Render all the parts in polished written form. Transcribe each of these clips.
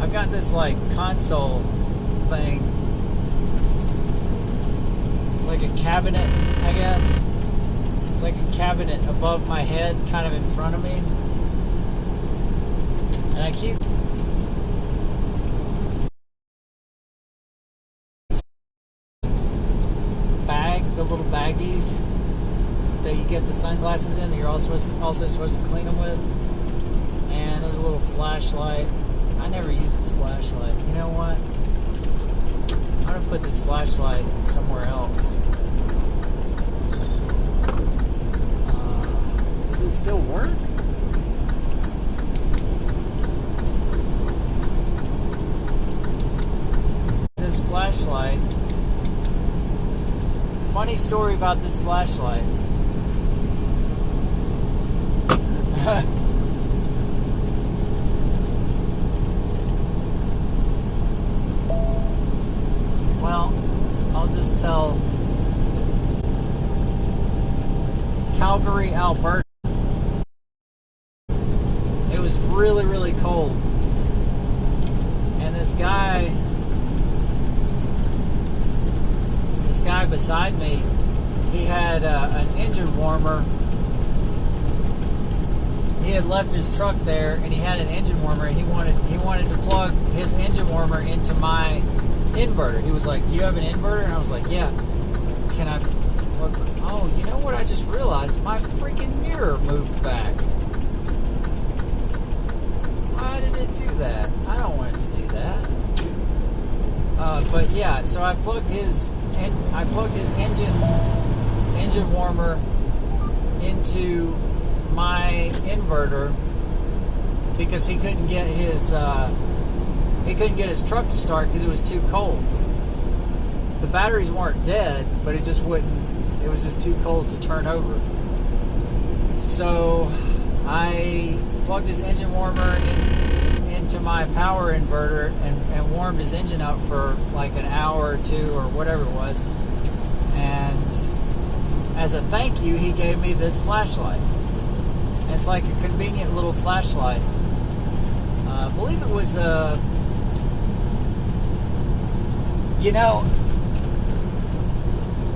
I've got this like console thing. It's like a cabinet, I guess. It's like a cabinet above my head, kind of in front of me. And I keep the little baggies that you get the sunglasses in that you're also supposed to clean them with. And there's a little flashlight. I never use this flashlight. You know what? I'm gonna put this flashlight somewhere else. Does it still work? This flashlight. Funny story about this flashlight. Well, I'll just tell. Calgary, Alberta. It was really, really cold. And this guy beside me, he had an engine warmer. He had left his truck there, and he had an engine warmer. He wanted to plug his engine warmer into my inverter. He was like, "Do you have an inverter?" And I was like, "Yeah." Can I plug? Oh, you know what? I just realized my freaking mirror moved back. Why did it do that? I don't want it to do that. But yeah, so I plugged his engine warmer into my inverter because he couldn't get his truck to start because it was too cold. The batteries weren't dead, but it just wouldn't. It was just too cold to turn over. So I plugged his engine warmer into my power inverter and warmed his engine up for like an hour or two or whatever it was. And as a thank you, he gave me this flashlight. And it's like a convenient little flashlight. I believe it was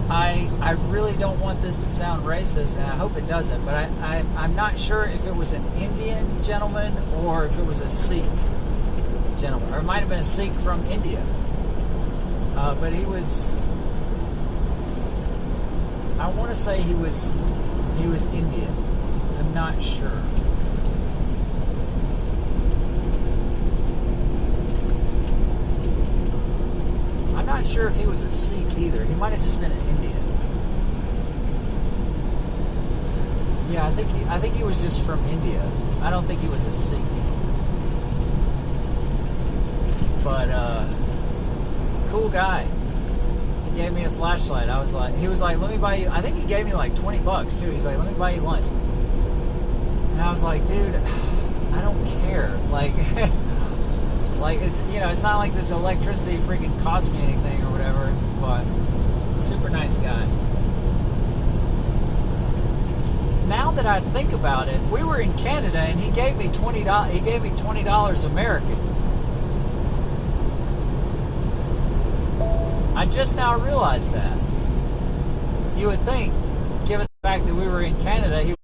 I really don't want this to sound racist, and I hope it doesn't, but I'm not sure if it was an Indian gentleman or if it was a Sikh gentleman, or it might have been a Sikh from India. But he was, I want to say he was Indian. I'm not sure. I'm not sure if he was a Sikh either. He might have just been an Indian. Yeah, I think he was just from India. I don't think he was a Sikh. But cool guy. He gave me a flashlight. He was like, "Let me buy you." I think he gave me like $20 too. He's like, "Let me buy you lunch." And I was like, "Dude, I don't care." Like like it's not like this electricity freaking cost me anything or whatever, but super nice guy. Now that I think about it, we were in Canada and he gave me $20. He gave me $20 American. I just now realized that. You would think, given the fact that we were in Canada, he was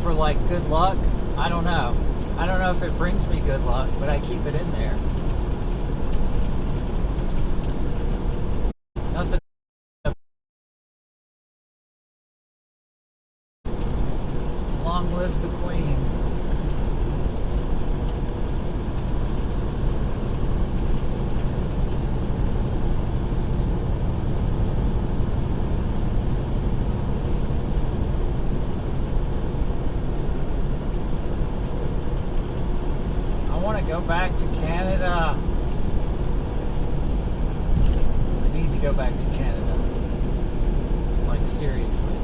for like good luck. I don't know. I don't know if it brings me good luck, but I keep it in there. Nothing. Long live the Queen. I want to go back to Canada. I need to go back to Canada. Like, seriously.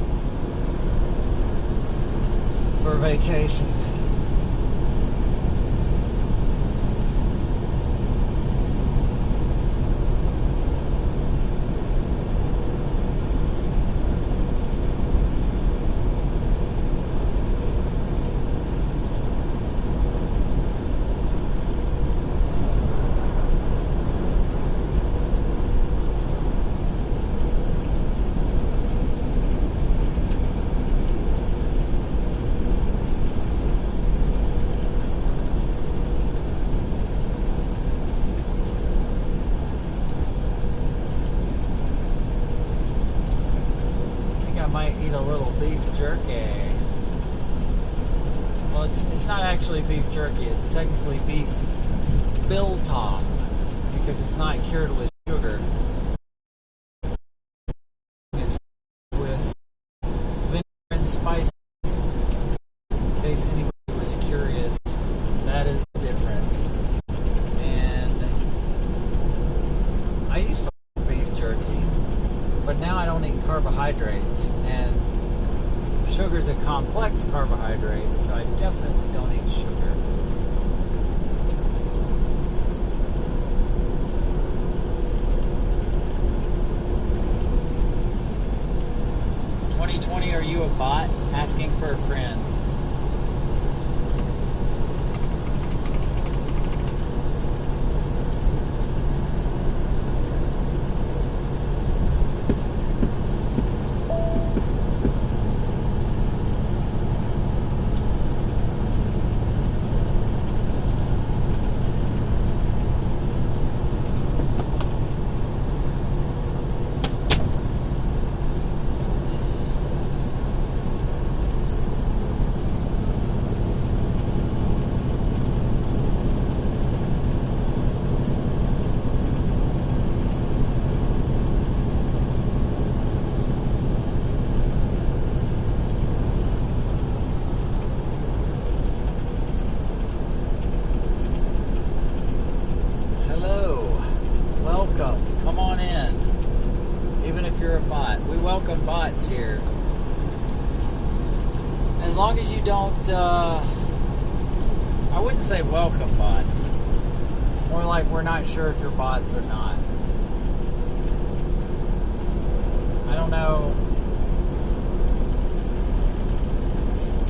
For vacation. jerky. Well, it's not actually beef jerky. It's technically beef biltong because it's not cured with sugar. It's with vinegar and spices. In case anybody was curious, that is the difference. And I used to like beef jerky, but now I don't eat carbohydrates, and sugar's a complex carbohydrate, so I definitely don't eat sugar. Are you a bot? Asking for a friend. Welcome bots here. As long as you don't, I wouldn't say welcome bots. More like we're not sure if you're bots or not. I don't know.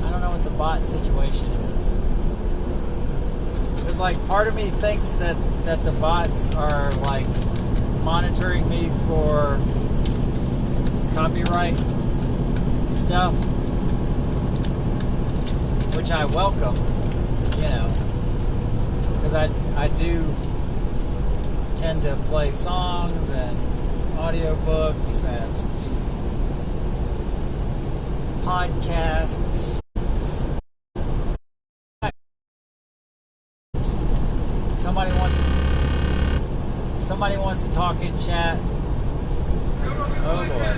I don't know what the bot situation is. It's like part of me thinks that the bots are like monitoring me for copyright stuff, which I welcome, you know, because I do tend to play songs and audiobooks and podcasts. Somebody wants to talk in chat. Oh boy.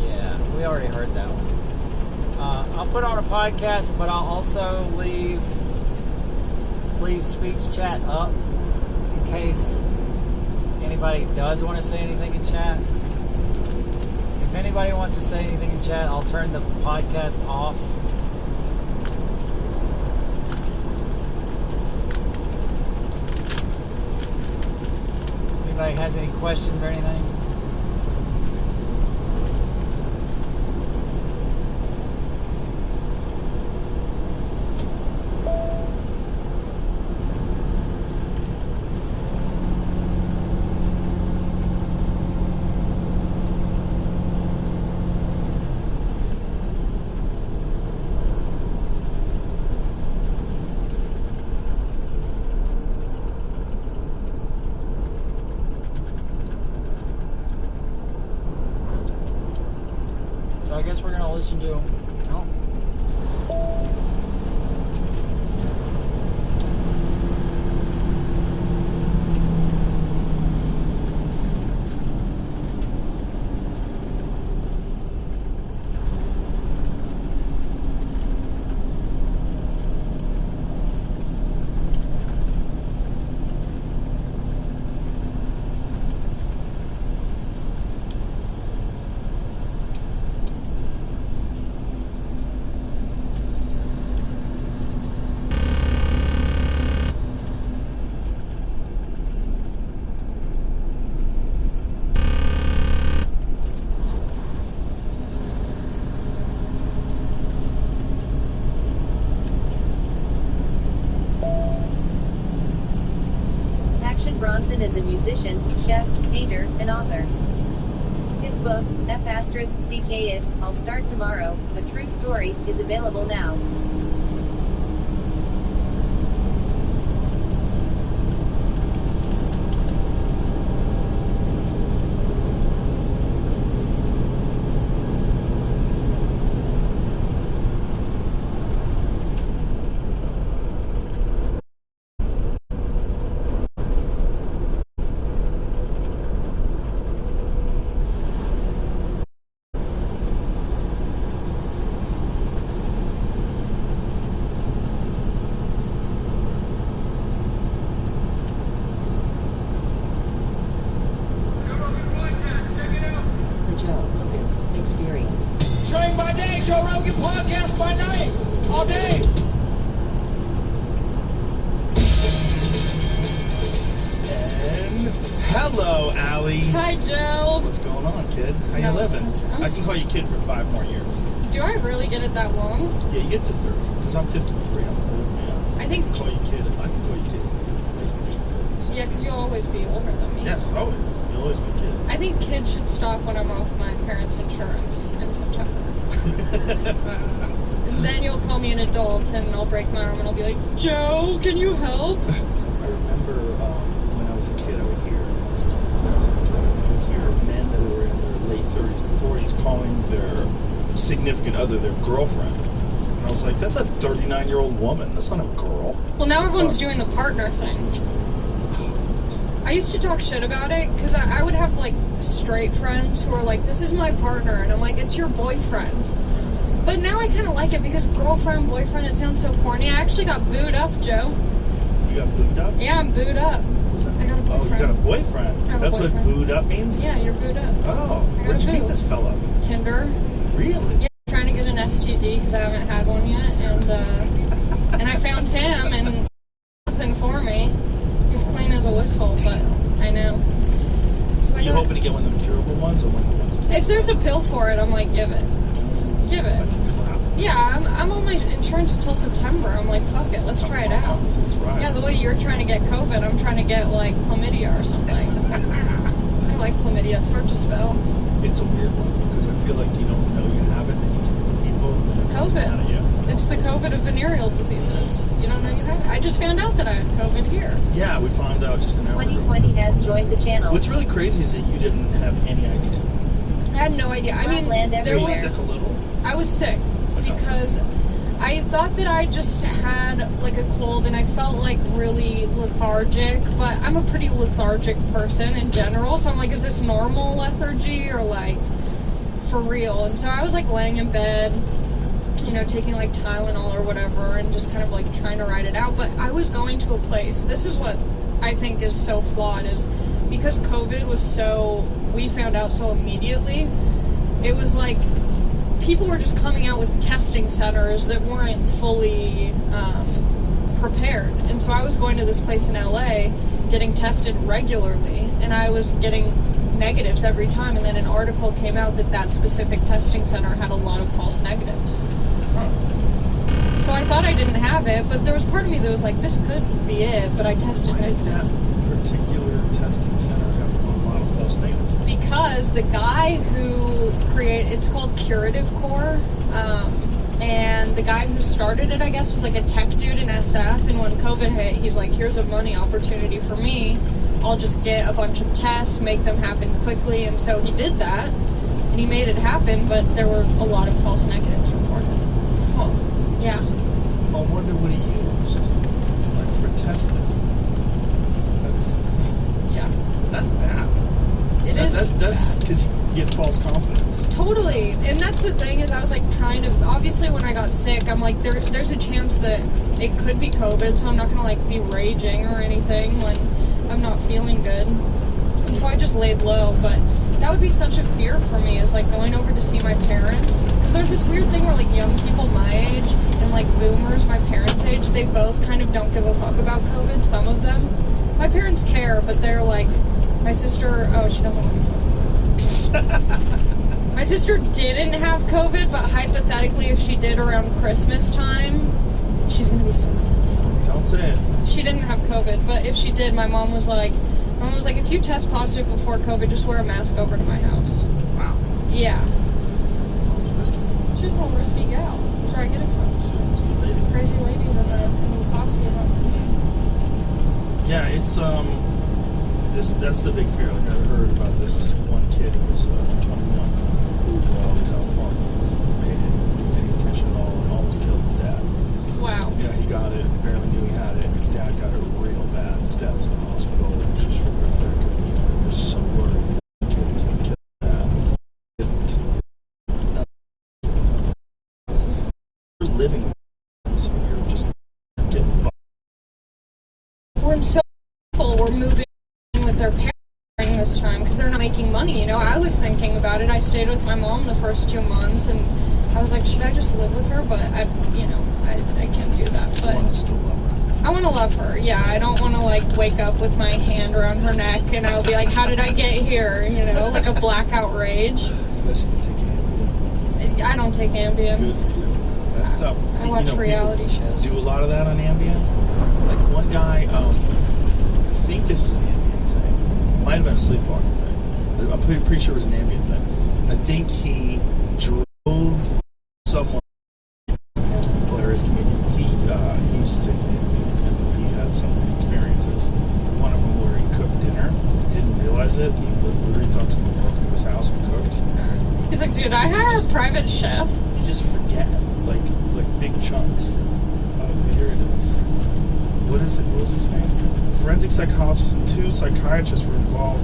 Yeah, we already heard that one. I'll put on a podcast, but I'll also leave speech chat up in case anybody does want to say anything in chat. If anybody wants to say anything in chat, I'll turn the podcast off. Anybody has any questions or anything? I guess we're going to listen to... Oh. Bronson is a musician, chef, painter, and author. His book, F***ck It, I'll Start Tomorrow, A True Story, is available now. Joe Rogan podcast by night, all day. And hello, Allie. Hi, Joe. What's going on, kid? How you Not living? much. I can call you kid for 5 more years. Do I really get it that long? Yeah, you get to 30. Because I'm 53. I'm an old man. I think. I can call you kid. I can call you kid. Yeah, because you'll always be older than me. Yes, always. You'll always be kid. I think kids should stop when I'm off my parents' insurance in September. And then you'll call me an adult and I'll break my arm and I'll be like, Joe, can you help? I remember when I was a kid, I would hear, I would hear men that were in their late 30s and 40s calling their significant other their girlfriend. And I was like, that's a 39-year-old woman. That's not a girl. Well, now everyone's doing the partner thing. I used to talk shit about it because I would have like straight friends who are like, this is my partner. And I'm like, it's your boyfriend. But now I kind of like it because girlfriend, boyfriend, it sounds so corny. I actually got booed up, Joe. You got booed up? Yeah, I'm booed up. What's that? I got a Oh, you boyfriend. got a boyfriend. I have a That's what boyfriend. booed up means? Yeah, you're booed up. Oh, I got where'd a you meet boo. this fella? Tinder. Really? Yeah, trying to get an STD because I haven't had one yet, and I found him and nothing for me. He's clean as a whistle, but I know. So Are you hoping to get one of them curable ones or one of the ones? if there's a pill for it, I'm like, give it. Yeah, I'm on my insurance until September. I'm like, fuck it, let's try it out. That's right. Yeah, the way you're trying to get COVID, I'm trying to get like chlamydia or something. I like chlamydia. It's hard to spell. It's a weird one because I feel like you don't know you have it and you give it to people. And it doesn't matter, COVID. yeah. It's the COVID of venereal diseases. You don't know you have it. I just found out that I had COVID here. Yeah, we found out just an hour ago. 2020 has joined the channel. What's really crazy is that you didn't have any idea. I had no idea. I mean, Land there Were you was. sick a little? I was sick because I thought that I just had like a cold and I felt like really lethargic, but I'm a pretty lethargic person in general, so I'm like, is this normal lethargy or like for real? And so I was like laying in bed, you know, taking like Tylenol or whatever and just kind of like trying to ride it out. But I was going to a place, this is what I think is so flawed, is because COVID was so, we found out so immediately, it was like people were just coming out with testing centers that weren't fully prepared. And so I was going to this place in LA getting tested regularly and I was getting negatives every time, and then an article came out that that specific testing center had a lot of false negatives. So I thought I didn't have it, but there was part of me that was like, this could be it, but I tested Why did negative. that particular testing center have a lot of false negatives? Because the guy who it's called Curative Core, and the guy who started it, I guess, was like a tech dude in SF, and when COVID hit, he's like, here's a money opportunity for me. I'll just get a bunch of tests, make them happen quickly, and so he did that, and he made it happen, but there were a lot of false negatives reported. Huh. Yeah. I wonder what he used, like, for testing. That's bad. It is That's bad. because you get false confidence. Totally. And that's the thing, is I was like trying to, obviously when I got sick, I'm like, there's a chance that it could be COVID, so I'm not gonna like be raging or anything when I'm not feeling good. And so I just laid low, but that would be such a fear for me, is like going over to see my parents. Because there's this weird thing where like young people my age and like boomers my parents' age, they both kind of don't give a fuck about COVID, some of them. My parents care, but they're like, my sister, oh, she doesn't want to talk. My sister didn't have COVID, but hypothetically, if she did around Christmas time, she's gonna be so mad. Don't say it. She didn't have COVID, but if she did, my mom was like, if you test positive before COVID, just wear a mask over to my house. Wow. Yeah. Mom's risky. She's a little risky gal. That's where I get it from. Risky lady. Crazy ladies in the coffee. Yeah, it's that's the big fear. Like I heard about this one kid who was 21 who was out partying, wasn't paying any attention at all, and almost killed his dad. Wow. Yeah, he got it, barely knew he had it. His dad got it real bad. His dad was in the hospital. It was just horrific. He was so worried that the kid was going to kill his dad. You're living with it, so you're just getting When so people were moving in with their parents during this time because they're not making money, you know. I was thinking about it. I stayed with my mom the first 2 months, and I was like, should I just live with her? But I can't do that. I But want to still love her. I want to love her. Yeah, I don't want to like wake up with my hand around her neck and I'll be like, how did I get here? You know, like a blackout rage. Especially if you take Ambien. I don't take Ambien. Good for you. That's tough. I watch people reality shows. Do a lot of that on Ambien. Like one guy, I think this was an Ambien thing. Might have been a sleepwalking thing. I'm pretty sure it was an Ambien thing. I think he drove someone. Hilarious comedian. He used to take the Ambien, and he had some experiences. One of them where he cooked dinner, didn't realize it. He literally thought someone broke into his house and cooked. He's like, dude, I hire a private chef. You just forget, like big chunks. Oh, here it is. What is it? What was his name? Forensic psychologists and 2 psychiatrists were involved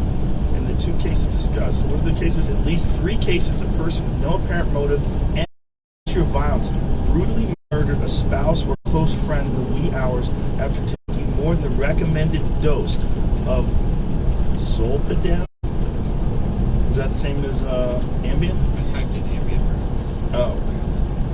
in the 2 cases discussed. What are the cases? At least 3 cases, a person with no apparent motive and history of violence brutally murdered a spouse or close friend in the wee hours after taking more than the recommended dose of Zolpidem. Is that the same as Ambien? I typed in Ambien first. Oh.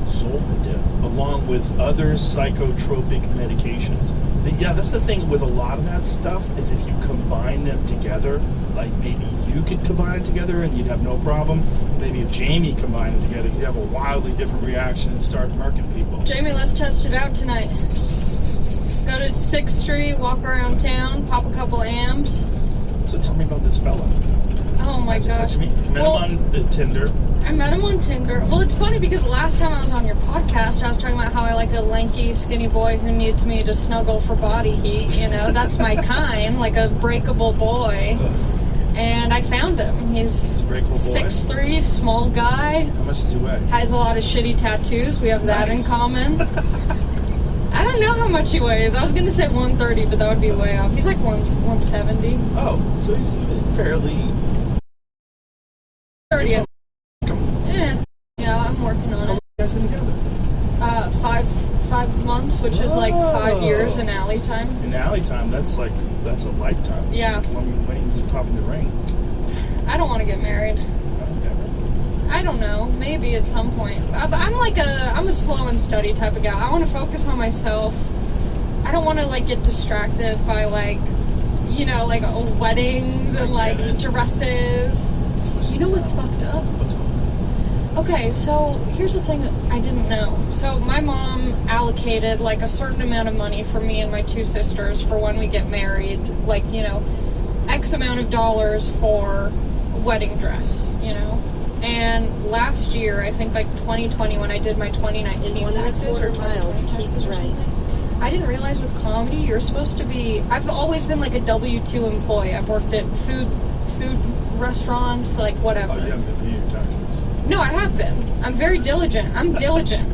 Zolpidem, along with other psychotropic medications. Yeah, that's the thing with a lot of that stuff, is if you combine them together, like maybe you could combine it together and you'd have no problem. Maybe if Jamie combined it together, you'd have a wildly different reaction and start murking people. Jamie, let's test it out tonight. Go to 6th Street, walk around town, pop a couple Ambs. So tell me about this fella. Oh my gosh. You met him on the Tinder. I met him on Tinder. Well, it's funny because last time I was on your podcast, I was talking about how I like a lanky, skinny boy who needs me to snuggle for body heat. You know, that's my kind, like a breakable boy. And I found him. He's a breakable boy? 6'3", small guy. How much does he weigh? Has a lot of shitty tattoos. We have that in Nice. common. I don't know how much he weighs. I was going to say 130, but that would be way off. He's like 170. Oh, so he's fairly... 30. Yeah, I'm working on it. You guys been together? 5 months, which is like 5 years Oh. in alley time. In alley time, that's a lifetime. Yeah. When he's popping the ring. I don't want to get married. I don't know. Maybe at some point. I'm a slow and steady type of guy. I want to focus on myself. I don't want to like get distracted by like weddings and like dresses. You know what's fucked up? Okay, so here's the thing I didn't know. So my mom allocated like a certain amount of money for me and my 2 sisters for when we get married, like, X amount of dollars for a wedding dress, And last year, I think like 2020 when I did my 2019 In 1 taxes or 1/4 miles, 2020 keep taxes or right. something, I didn't realize with comedy you're supposed to be, I've always been like a W-2 employee. I've worked at food restaurants, like whatever. Oh, you haven't been paying your taxes. No, I have been. I'm very diligent. I'm diligent.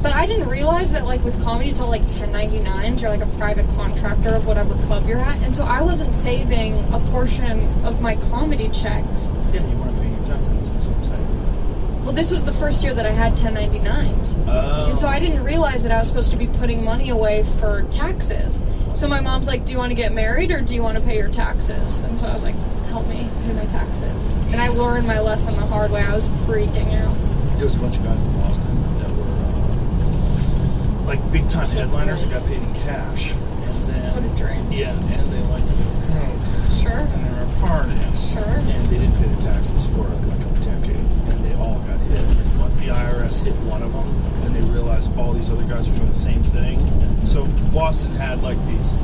But I didn't realize that, like, with comedy, it's all, like, 1099s. You're, like, a private contractor of whatever club you're at. And so I wasn't saving a portion of my comedy checks. Yeah, you weren't paying your taxes. That's what I'm saying. Well, this was the first year that I had 1099s. Oh. And so I didn't realize that I was supposed to be putting money away for taxes. So my mom's like, do you want to get married or do you want to pay your taxes? And so I was like, help me pay my taxes. And I learned my lesson the hard way. I was freaking out. There was a bunch of guys in Boston that were like big time headliners that got paid in cash, and then What a dream. Yeah, and they liked to do coke, Sure. and they were partying, Sure. and they didn't pay the taxes for like a decade, and they all got hit. And once the IRS hit one of them, then they realized all these other guys were doing the same thing. And so Boston had like these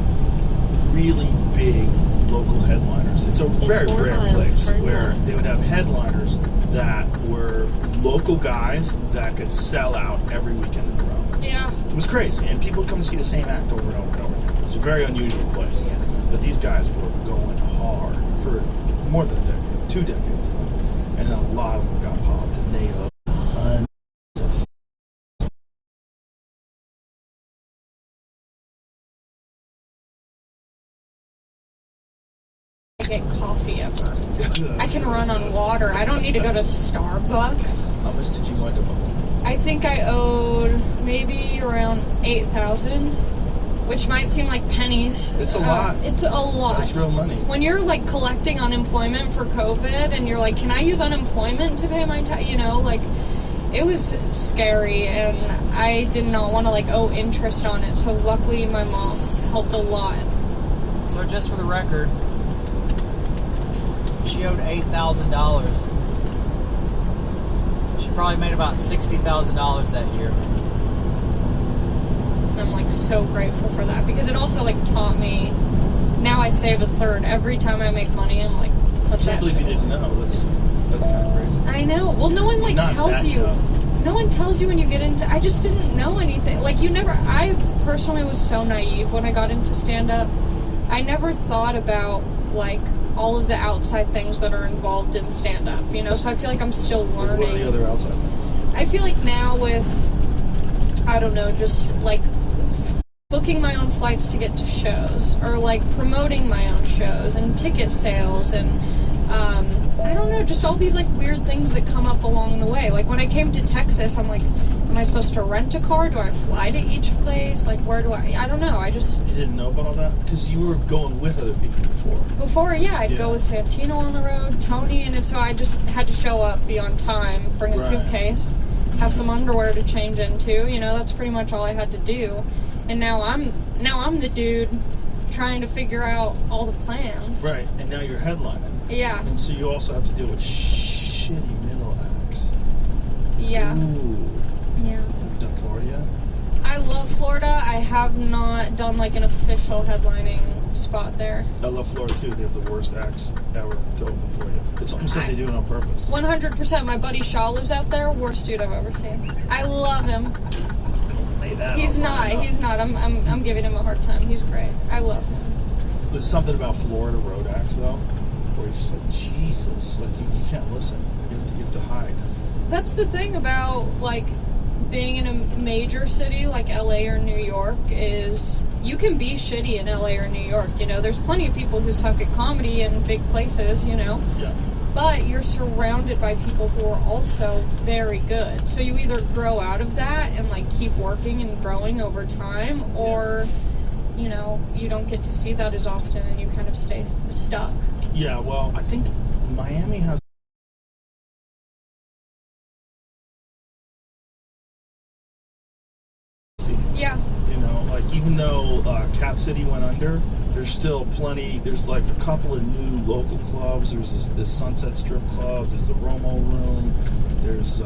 really big local headliners. It's a very 4 rare miles, place turn where left. they would have headliners that were local guys that could sell out every weekend in a row. Yeah. It was crazy, and people would come and see the same act over and over and over again. It was a very unusual place. Yeah. But these guys were going hard for more than a decade, 2 decades. And then a lot of them got popped, and they hundreds of Get coffee ever. I can run on water. I don't need to go to Starbucks. How much did you wind up on? I think I owed maybe around 8,000, which might seem like pennies. It's a lot. It's a lot. That's real money. When you're like collecting unemployment for COVID, and you're like, can I use unemployment to pay my tax? it was scary, and I did not want to like owe interest on it. So luckily, my mom helped a lot. So just for the record, she owed $8,000. She probably made about $60,000 that year. And I'm like so grateful for that, because it also like taught me. Now I save a third every time I make money. I'm like, I put can't that. believe you didn't know. That's kind of crazy. I know. Well, no one like Not tells that you. young. No one tells you when you get into. I just didn't know anything. Like you never. I personally was so naive when I got into stand up. I never thought about like all of the outside things that are involved in stand up. You know, so I feel like I'm still Like, learning. what are the other outside things? I feel like now with, I don't know, just like booking my own flights to get to shows, or like promoting my own shows and ticket sales, and I don't know, just all these like weird things that come up along the way. Like when I came to Texas, I'm like, am I supposed to rent a car? Do I fly to each place? Like where do I don't know. I just, You didn't know about all that? Because you were going with other people before. I'd go Yeah. with Santino on the road, Tony, and so I just had to show up, be on time, bring a Right. suitcase, have some underwear to change into. You know, that's pretty much all I had to do. And now I'm the dude trying to figure out all the plans. Right, and now you're headlining. Yeah. And so you also have to deal with shitty middle acts. Yeah. Ooh. Yeah. Have you done Florida yet? I love Florida. I have not done like an official headlining spot there. I love Florida too. They have the worst acts ever to open for you. It's almost like they do it on purpose. 100%. My buddy Shaw lives out there. Worst dude I've ever seen. I love him. Don't say that. He's not. He's not. I'm giving him a hard time. He's great. I love him. There's something about Florida road acts though, where you're just like, Jesus, like you can't listen. You have to hide. That's the thing about like being in a major city like LA or New York, is you can be shitty in LA or New York. You know, there's plenty of people who suck at comedy in big places, you know. Yeah. But you're surrounded by people who are also very good. So you either grow out of that and like keep working and growing over time, or you know, you don't get to see that as often and you kind of stay stuck. Yeah, well, I think Miami has Yeah. you know, like even though Cap City went under, there's still plenty. There's like a couple of new local clubs. There's this Sunset Strip Club. There's the Romo Room. There's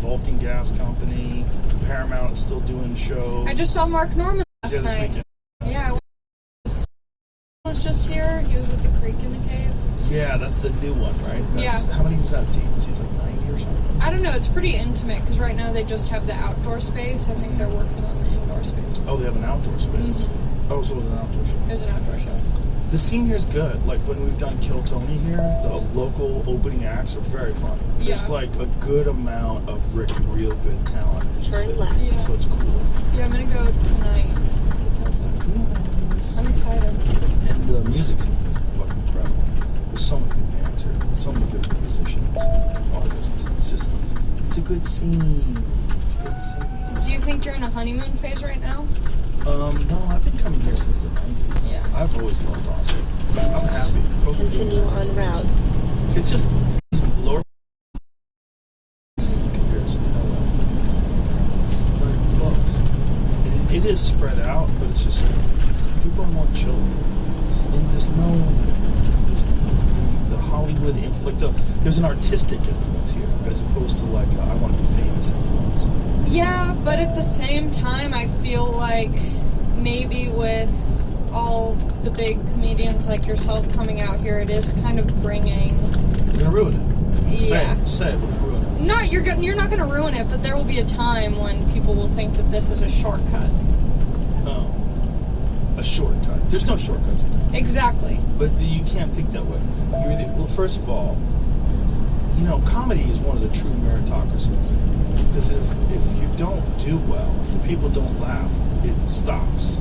Vulcan Gas Company. Paramount is still doing shows. I just saw Mark Norman last this night. weekend. Yeah, I was just here. He was at the Creek in the Cave. Yeah, that's the new one, right? That's, Yeah. How many does that seat? It's like 90 or something. I don't know. It's pretty intimate because right now they just have the outdoor space. I think they're working on the indoor space. Oh, they have an outdoor space. Mhm. Oh, so it's an outdoor show. There's an outdoor show. The scene here's good. Like when we've done Kill Tony here, the local opening acts are very funny. There's Yeah. like a good amount of real good talent. in the Turn city. left. Yeah. So it's cool. Yeah, I'm gonna go tonight to Kilton. I'm excited. And the music scene is fucking incredible. There's so many good bands here. So many good musicians, artists. It's just, it's a good scene. It's a good scene. Do you think you're in a honeymoon phase right now? No, I've been coming here since the 90s. Yeah. I've always loved Austin. I'm happy. Continue on route. It's just lower in comparison to LA. It's very close. It is spread out, but it's just people are more chill. And there's no the Hollywood influence. There's an artistic influence here, as opposed to like I want to be famous influence. Yeah, but at the same time, I feel like maybe with all the big comedians like yourself coming out here, it is kind of bringing. You're gonna ruin it. Yeah. Say it. We're gonna ruin it. Not you're not going to ruin it, but there will be a time when people will think that this is a shortcut. Oh, a shortcut. There's no shortcuts in it. Exactly. But you can't think that way. Well, first of all, you know, comedy is one of the true meritocracies. Because if you don't do well, if the people don't laugh, it stops.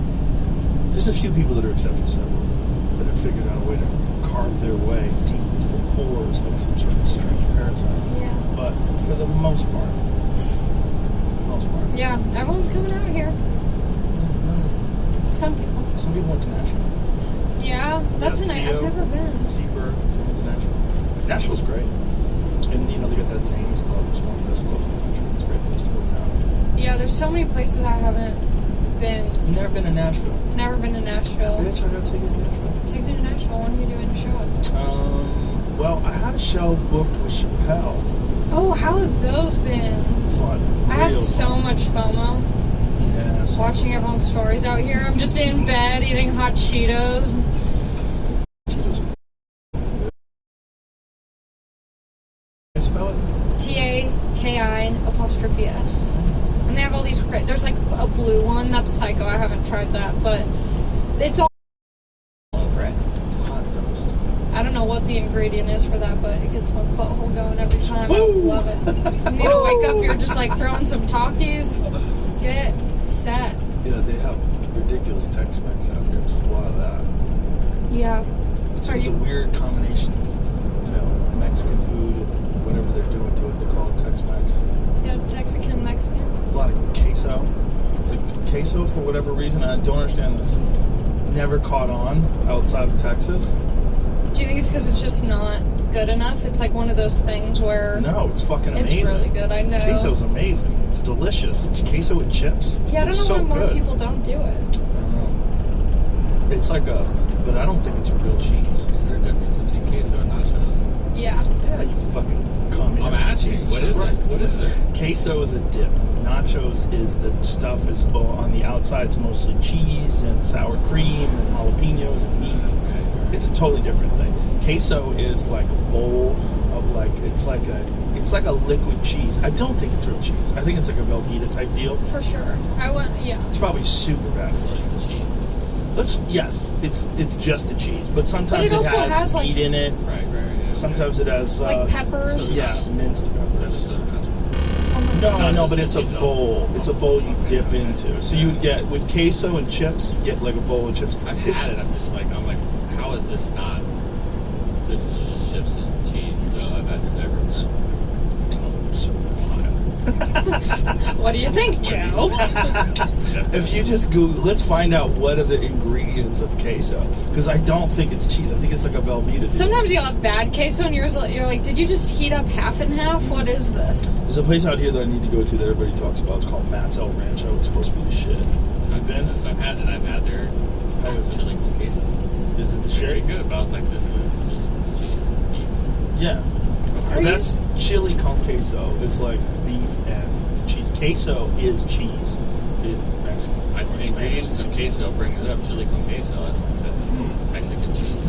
There's a few people that are exceptions that have figured out a way to carve their way deep into the pores like some sort of strange parasite. Yeah. But for the most part, Yeah, everyone's coming out here. Some people. some people went to Nashville. Yeah, that's Yeah, I've Theo, never been. Seabird, they went to Nashville. Nashville's great. And, you know, they got that Zanies Club, which is one of the best clubs in the country. so many places I haven't been. You've never been to Nashville? Never been to Nashville. Bitch, I gotta take you to Nashville. Take me to Nashville. When are you doing a show? Well, I had a show booked with Chappelle. Oh, how have those been? Fun. I have Real so fun. much FOMO. Yes. Watching everyone's stories out here. I'm just in bed eating hot Cheetos. Cheetos are spell it? TAKI''S. And they have all these. There's like a blue one. That's Psycho. I haven't tried that, but it's all over it. Hot toast. I don't know what the ingredient is for that, but it gets my butthole going every time. I Woo! love it. You need to wake up. You're just like throwing some Takis. Get set. Yeah, they have ridiculous Tex-Mex out here. There's a lot of that. Yeah. It's Are a you- weird combination of, Mexican food and whatever they're doing to it. They call it Tex-Mex. Yeah, Mexican. A lot of queso. Like queso, for whatever reason, I don't understand this. Never caught on outside of Texas. Do you think it's because it's just not good enough? It's like one of those things where No, it's fucking it's amazing. really good. I know. Queso's amazing. It's delicious. It's queso with chips. Yeah, I don't It's know so why more good. people don't do it. I don't know. It's like but I don't think it's real cheese. Is there a difference between queso and nachos? Yeah. Yeah, you fucking communist. I'm asking. Jesus What is Christ. it? What is it? Queso is a dip. Nachos is the stuff is on the outside. It's mostly cheese and sour cream and jalapenos and meat. Okay. It's a totally different thing. Queso is like a bowl of it's like a liquid cheese. I don't think it's real cheese. I think it's like a Velveeta type deal. For sure. Yeah. It's probably super bad. It's just the cheese. Yes, it's just the cheese, but sometimes But it also has has, like- meat in it. Right. Yeah. Sometimes it has Like peppers. Yeah, minced So peppers. just nachos. No, but it's a bowl. It's a bowl you dip into. So you would get with queso and chips. You get like a bowl of chips. I've It's- had it. I'm like, how is this not? This is just chips and cheese. Though I've had this everywhere. so What do you think, Joe? If you just Google, let's find out what are the ingredients of queso. Because I don't think it's cheese. I think it's like a Velveeta deal. Sometimes you'll have bad queso and you're like, did you just heat up half and half? What is this? There's a place out here that I need to go to that everybody talks about. It's called Matt's El Rancho. It's supposed to be the shit. I've been. So I've had their How is it? chili con queso. Is it the Very shit? good. But I was like, this is just cheese. Beef. Yeah. Are But you- that's chili con queso. It's like beef and cheese. Queso is cheese in Mexican. Ingredients of queso brings up chili con queso. That's what I said. Mexican cheese.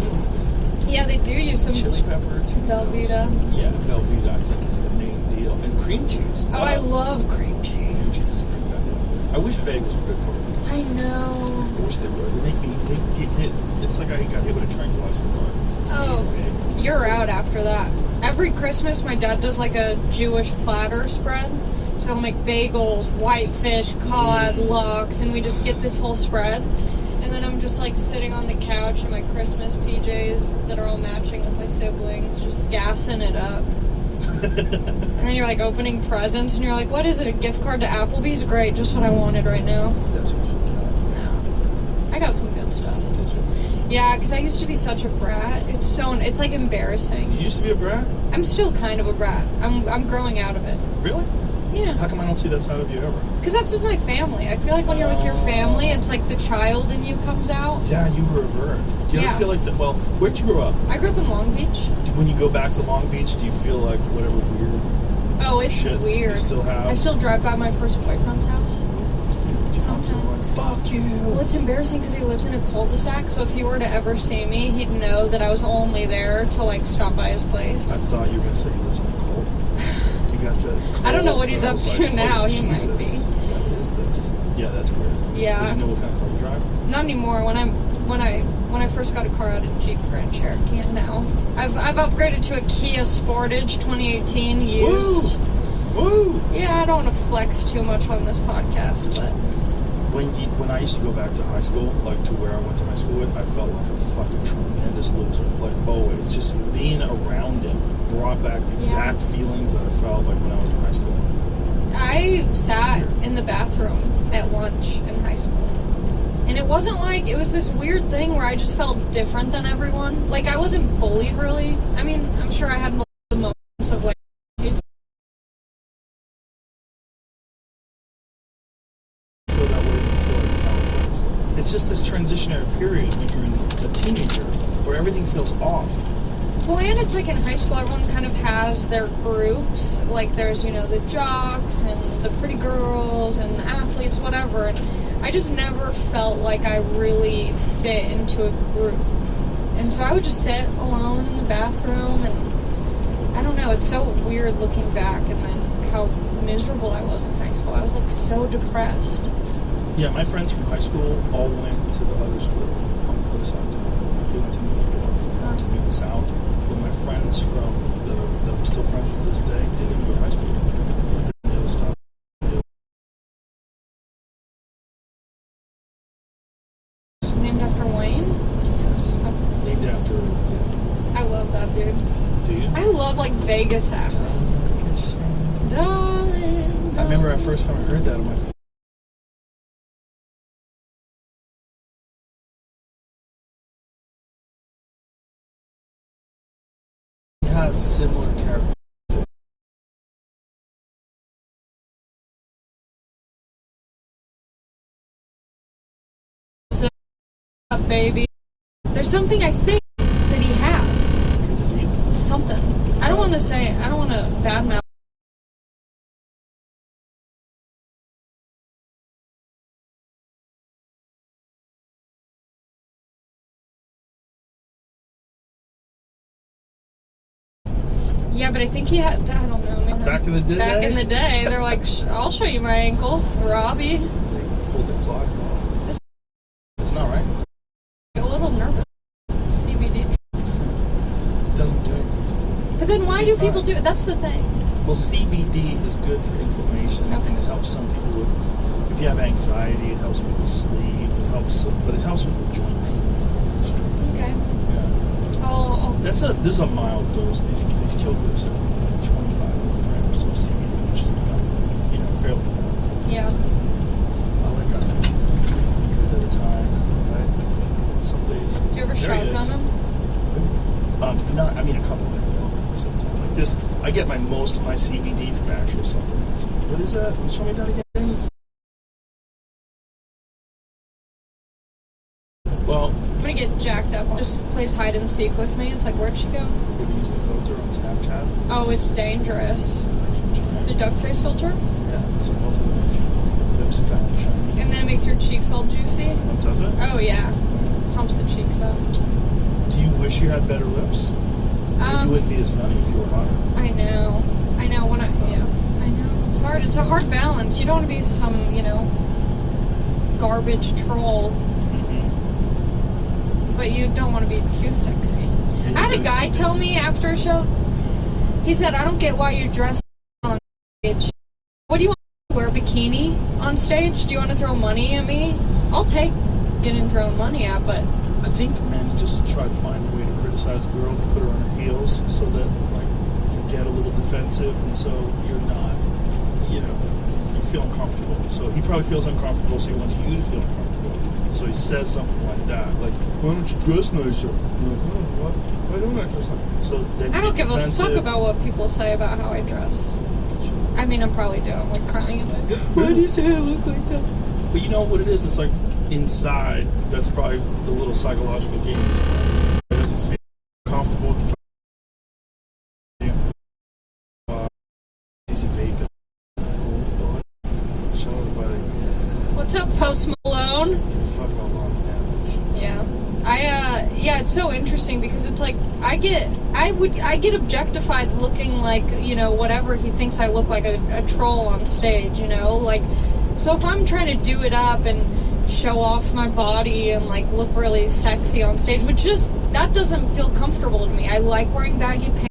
Yeah, they do use some Chili pepper. Velveeta. Yeah, Velveeta I think is the main deal. And cream cheese. Oh, I love cream Cream cheese. cheese is pretty good. I wish bagels were good for me. I know. I wish they were. They make me. It's like I got hit with a tranquilizer bar. Oh, you're out after that. Every Christmas, my dad does like a Jewish platter spread. So he'll make bagels, whitefish, cod, lox, and we just get this whole spread. And then I'm just like sitting on the couch in my Christmas PJs that are all matching with my siblings, just gassing it up. And then you're like opening presents, and you're like, what is it? A gift card to Applebee's? Great, just what I wanted right now. That's what you No. I got some good stuff. got. Did you? Yeah, because I used to be such a brat. It's like embarrassing. You used to be a brat? I'm still kind of a brat. I'm growing out of it. Really? Yeah. How come I don't see that side of you ever? Because that's just my family. I feel like when you're with your family, it's like the child in you comes out. Yeah, you were a vert. Do you Yeah. ever feel like that? Well, where'd you grow up? I grew up in Long Beach. When you go back to Long Beach, do you feel like whatever weird Oh, it's shit weird. you still have? I still drive by my first boyfriend's house. Sometimes. Like, fuck you. Well, it's embarrassing because he lives in a cul-de-sac, so if he were to ever see me, he'd know that I was only there to, like, stop by his place. I thought you were going to say he lives in a cult. You got to. I don't know what he's and I up was to like, now. oh, He might Jesus. be. What is this? Yeah, that's weird. Yeah. Does he know what kind of car you drive? Not anymore. When I first got a car out of Jeep Grand Cherokee, and now I've upgraded to a Kia Sportage 2018 used. Woo! Yeah, I don't want to flex too much on this podcast, but When I used to go back to high school, like to where I went to high school with, I felt like a fucking tremendous loser. Like always, just being around him brought back the exact feelings that I felt like when I was in high school. I sat in the bathroom at lunch in high school. And it wasn't like, it was this weird thing where I just felt different than everyone. Like, I wasn't bullied, really. I mean, I'm sure I had moments of, like, it's just this transitionary period when you're a teenager where everything feels off. Well, and it's like in high school, everyone kind of has their groups. Like there's, the jocks and the pretty girls and the athletes, whatever. And I just never felt like I really fit into a group. And so I would just sit alone in the bathroom, and I don't know, it's so weird looking back and then how miserable I was in high school. I was like so depressed. Yeah, my friends from high school all went to the other school on the other side of town. They went to Newton South. But my friends that I'm still friends with this day didn't go to high school. They didn't stop. Named after Wayne? Yes. Oh, Named after. Yeah. I love that dude. Do you? I love like Vegas acts. Darling. I remember the first time I heard that, I'm like, he has similar characters. Baby. There's something I think that he has. Disease. Something. I don't want to badmouth. Yeah, but I think he had, I don't know. Back in the day? Back in the day, they're like, I'll show you my ankles, Robbie. They pulled the clock off. It's not right. I'm a little nervous. CBD. It doesn't do anything to you. But then why do people do it? That's the thing. Well, CBD is good for inflammation, Okay. and it helps some people with, if you have anxiety, it helps people sleep, but it helps with joint pain. Okay. Yeah. Oh, This is a mild dose. These kill groups have 25 milligrams of CBD, which is fairly mild. yeah. I like 100 at a time, right? Some days. Do you ever There he shotgun is. them? Not. I mean, a couple of milligrams sometimes. Like this, I get most of my CBD from actual supplements. What is that? Can you show me that again? Well, I'm gonna get jacked up. Just plays hide and seek with me. It's like, where'd she go? we can use the filter on Snapchat. Oh, it's dangerous. The duck face filter? Yeah, there's a filter that makes your lips fat and shiny. And then it makes your cheeks all juicy. Oh, does it? Oh, yeah. Pumps the cheeks up. Do you wish you had better lips? You wouldn't be as funny if you were hotter. I know. I know. I know. It's hard. It's a hard balance. You don't want to be some, garbage troll, but you don't want to be too sexy. I had a guy tell me after a show, he said, I don't get why you're dressed on stage. What do you want to wear, a bikini on stage? Do you want to throw money at me? I'll take getting thrown money at, but I think men just try to find a way to criticize a girl, to put her on her heels, so that you get a little defensive, and so you're not, you feel uncomfortable. So he probably feels uncomfortable, so he wants you to feel uncomfortable. So he says something like that, like, "Why don't you dress nicer?" You're like, "Oh, what? Why don't I dress nicer?" So then I you don't get give a defensive. fuck about what people say about how I dress. I mean, I'm probably doing like crying in my. Why do you say I look like that? But you know what it is? It's like inside. That's probably the little psychological game he's playing. He doesn't feel comfortable with the he's a vapor. Show everybody. What's up, Post Malone? Give a fuck about long damage. Yeah. Yeah, it's so interesting because it's like I get objectified looking like, whatever he thinks I look like, a troll on stage, like, so if I'm trying to do it up and show off my body and like look really sexy on stage, that doesn't feel comfortable to me. I like wearing baggy pants.